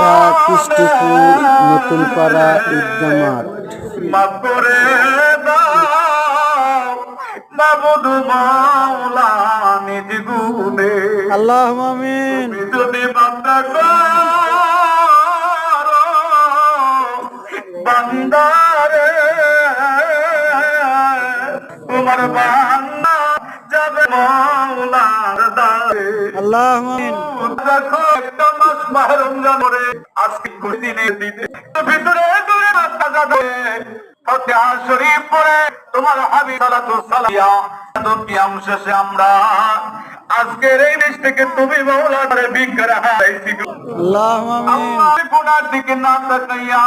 ঢাকা কৃষ্টিপুর নতুনপাড়া ঈদগাহ মাঠ। মাফ করে দাও মাবুদ মাওলা নিজ গুণে, আল্লাহুম্মা আমিন। তুমি যদি বান্দা করো বান্দারে, তোমার বান্দা যাবে মাওলার দ্বারে। আল্লাহুম্মা আমিন। দেখো একটা মাস মাহে রমজান পরে আজকে দিনের দিনে ভিতরে দূরে রাস্তা যাবে ফাতিহা শরীফ পড়ে তোমার হাবিব সাল্লাল্লাহু আলাইহি ওয়াসাল্লাম কিয়াম শেষে আমরা আজকের এই দেশ থেকে তুমি মাওলার ভিক্ষা হারাইছি। আল্লাহুম্মা আমিন। আল্লাহ গুনার দিকে না তাকাইয়া